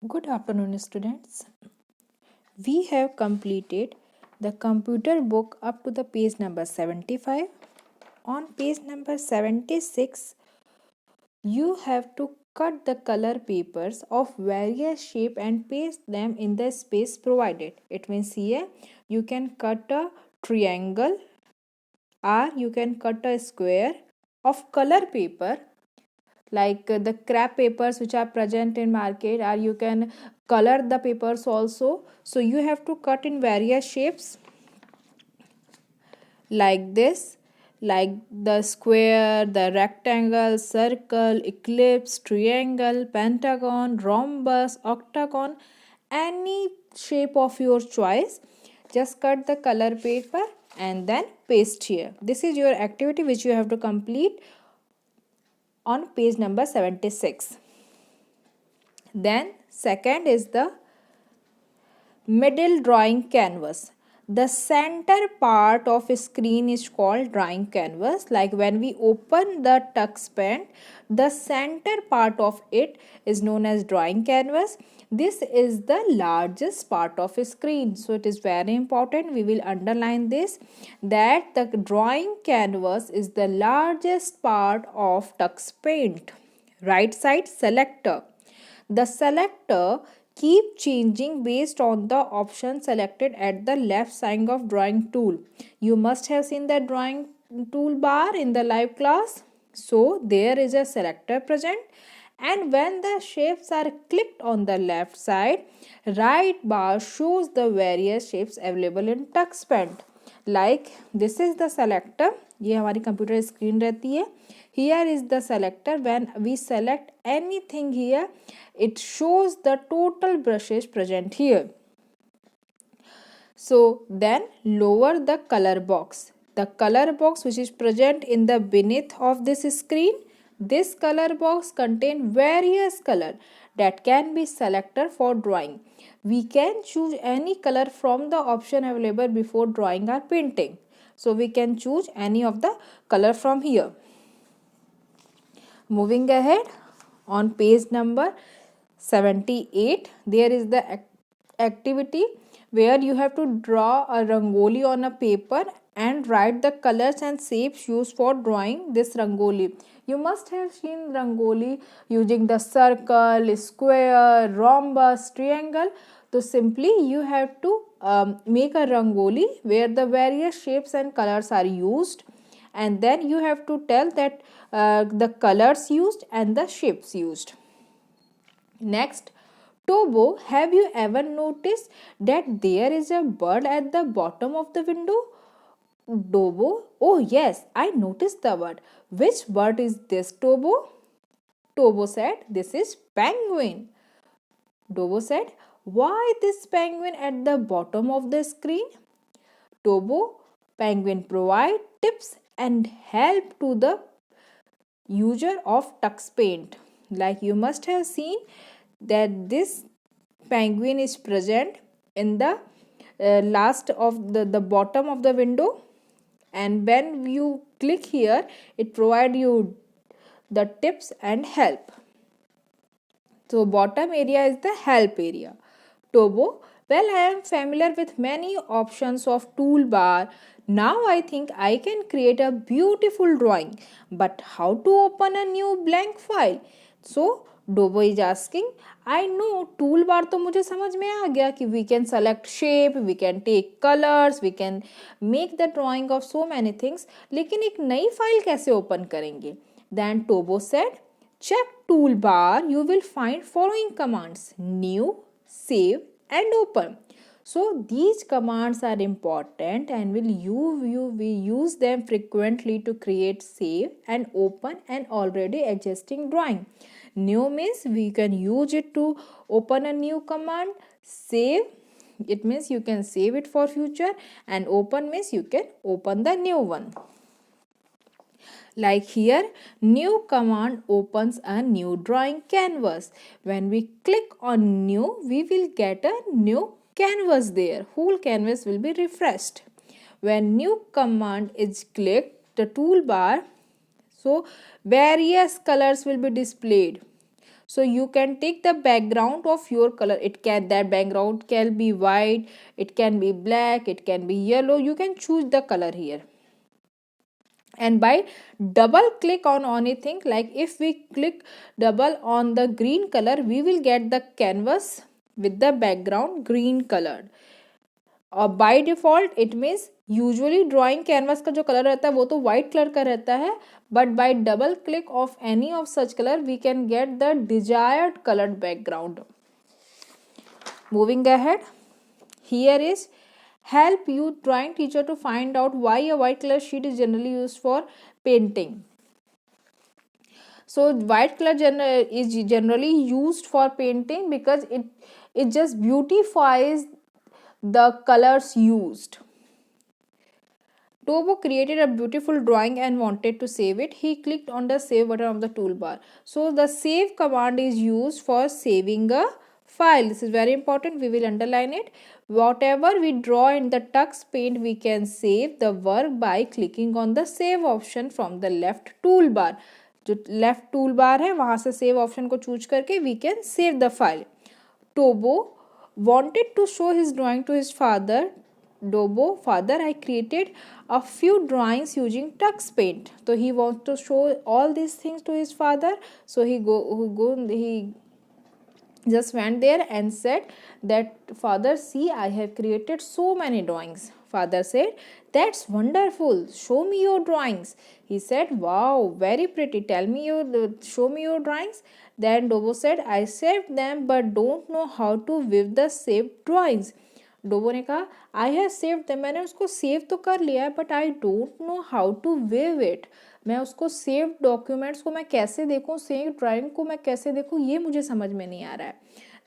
Good afternoon, students. We have completed the computer book up to the page number 75. On page number 76, you have to cut the color papers of various shape and paste them in the space provided. It means here you can cut a triangle or you can cut a square of color paper like the crap papers which are present in market, or you can color the papers also. So you have to cut in various shapes like this, like the square, the rectangle, circle, ellipse, triangle, pentagon, rhombus, octagon, any shape of your choice. Just cut the color paper and then paste here. This is your activity which you have to complete on page number 76. Then second is the middle drawing canvas. The center part of a screen is called drawing canvas. Like when we open the TuxPaint, the center part of it is known as drawing canvas. This is the largest part of a screen. So it is very important. We will underline this, that the drawing canvas is the largest part of TuxPaint. Right side selector. The selector keep changing based on the option selected at the left side of drawing tool. You must have seen the drawing toolbar in the live class. So there is a selector present, and when the shapes are clicked on the left side, right bar shows the various shapes available in TuxPaint. Like this is the selector, ये हमारी computer screen रहती है. Here is the selector. When we select anything here, it shows the total brushes present here. So then lower the color box. The color box which is present in the beneath of this screen, this color box contain various color that can be selected for drawing. We can choose any color from the option available before drawing or painting. So we can choose any of the color from here. Moving ahead, on page number 78, there is the activity where you have to draw a rangoli on a paper and write the colors and shapes used for drawing this rangoli. You must have seen rangoli using the circle, square, rhombus, triangle. So simply you have to make a rangoli where the various shapes and colors are used, and then you have to tell that the colors used and the shapes used. Next, Tobo, have you ever noticed that there is a bird at the bottom of the window? Tobo, oh yes, I noticed the bird. Which bird is this, Tobo? Tobo said, this is penguin. Tobo said, why this penguin at the bottom of the screen? Tobo, penguin provide tips and help to the user of TuxPaint. Like you must have seen that this penguin is present in the last of the bottom of the window, and when you click here, it provide you the tips and help. So bottom area is the help area. Tobo, well, I am familiar with many options of toolbar. Now I think I can create a beautiful drawing. But how to open a new blank file? So Tobo is asking, I know toolbar तो मुझे समझ में आ गया कि we can select shape, we can take colors, we can make the drawing of so many things. लेकिन एक नई file कैसे ओपन करेंगे? Then Tobo said, check toolbar, you will find following commands: new, save and open. So these commands are important and we use them frequently to create, save and open an already existing drawing. New means we can use it to open a new command. Save, it means you can save it for future, and open means you can open the new one. Like here, new command opens a new drawing canvas. When we click on new, we will get a new canvas there. Whole canvas will be refreshed. When new command is clicked, the toolbar, so various colors will be displayed. So you can take the background of your color. That background can be white, it can be black, it can be yellow. You can choose the color here. And by double click on anything, like if we click double on the green color, we will get the canvas with the background green colored. और by default it means usually drawing canvas का जो colour रहता है वो तो white colour का रहता है, but by double click of any of such colour we can get the desired coloured background. Moving ahead, here is help you drawing teacher to find out why a white color sheet is generally used for painting. So white color is generally used for painting because it just beautifies the colors used. Tobo created a beautiful drawing and wanted to save it. He clicked on the save button of the toolbar. So the save command is used for saving a file. This is very important. We will underline it. Whatever we draw in the Tux Paint, we can save the work by clicking on the save option from the left toolbar. जो left toolbar है वहाँ से save option को choose करके we can save the file. Tobo wanted to show his drawing to his father. Dobo, father, I created a few drawings using Tux Paint. So he wants to show all these things to his father. So he just went there and said that, father, see, I have created so many drawings. Father said, that's wonderful, show me your drawings. He said, wow, very pretty, show me your drawings. Then Dobo said, I saved them but don't know how to view the saved drawings. डोबो ने कहा, I have saved them, मैंने उसको save तो कर लिया है but I don't know how to view it. मैं उसको सेव डॉक्यूमेंट्स को मैं कैसे देखूँ, सेव ड्राइंग को मैं कैसे देखूँ, ये मुझे समझ में नहीं आ रहा है.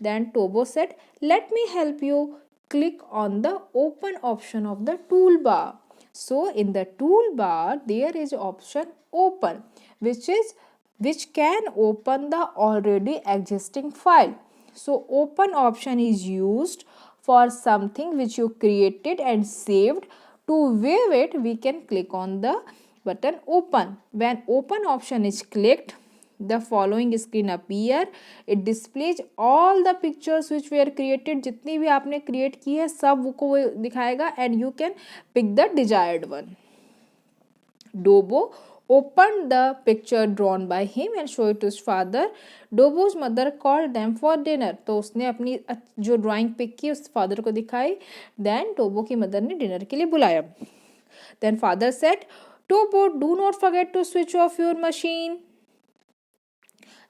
Then Tobo said, let me help you, click on the open option of the tool bar. So in the tool bar there is option open which can open the already existing file. So open option is used for something which you created and saved. To view it, we can click on the button open. When open option is clicked, the following screen appear. It displays all the pictures which were created. जितनी भी आपने create की है सब को वो दिखाएगा and you can pick the desired one. Dobo opened the picture drawn by him and showed it to his father. Dobo's mother called them for dinner. तो उसने अपनी जो drawing pick की उस father को दिखाई. Then Dobo की mother ने dinner के लिए बुलाया. Then father said, Dobo, do not forget to switch off your machine.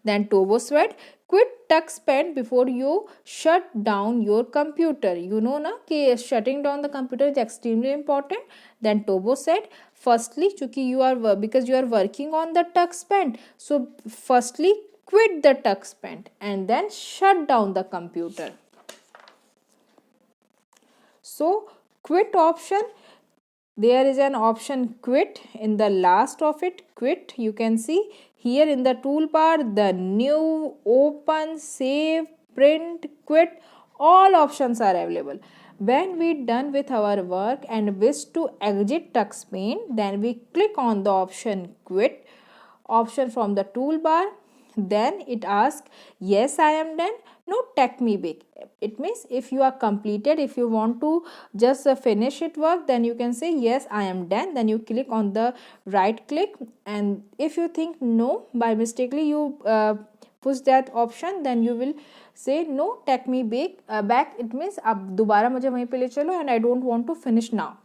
Then Tobo said, quit Tux Paint before you shut down your computer. You know na कि shutting down the computer is extremely important. Then Tobo said, firstly, because you are working on the Tux Paint, so firstly quit the Tux Paint and then shut down the computer. So quit option, there is an option quit in the last of it. Quit, you can see here in the toolbar, the new, open, save, print, quit, all options are available. When we done with our work and wish to exit Tux Paint, then we click on the option quit option from the toolbar. Then it asks, yes, I am done. No, take me back. It means if you are completed, if you want to just finish it work, then you can say yes, I am done. Then you click on the right click, and if you think no, by mistakenly you push that option, then you will say no, take me back. It means अब दोबारा मुझे वहीं पे ले चलो and I don't want to finish now.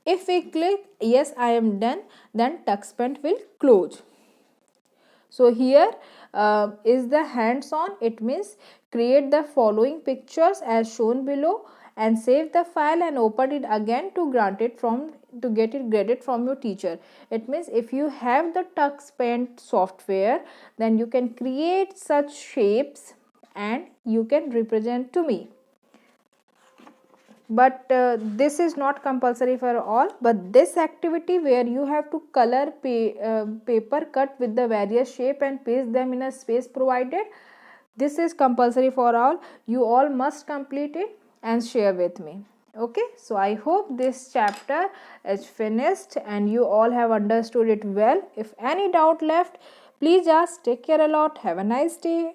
If we click yes, I am done, then Tux Paint will close. So here is the hands-on. It means create the following pictures as shown below and save the file and open it again to get it graded from your teacher. It means if you have the Tux Paint software, then you can create such shapes and you can represent to me. But this is not compulsory for all, but this activity where you have to color paper cut with the various shape and paste them in a space provided, this is compulsory for all. You all must complete it and share with me. Okay, so I hope this chapter is finished and you all have understood it well. If any doubt left, Please just take care a lot. Have a nice day.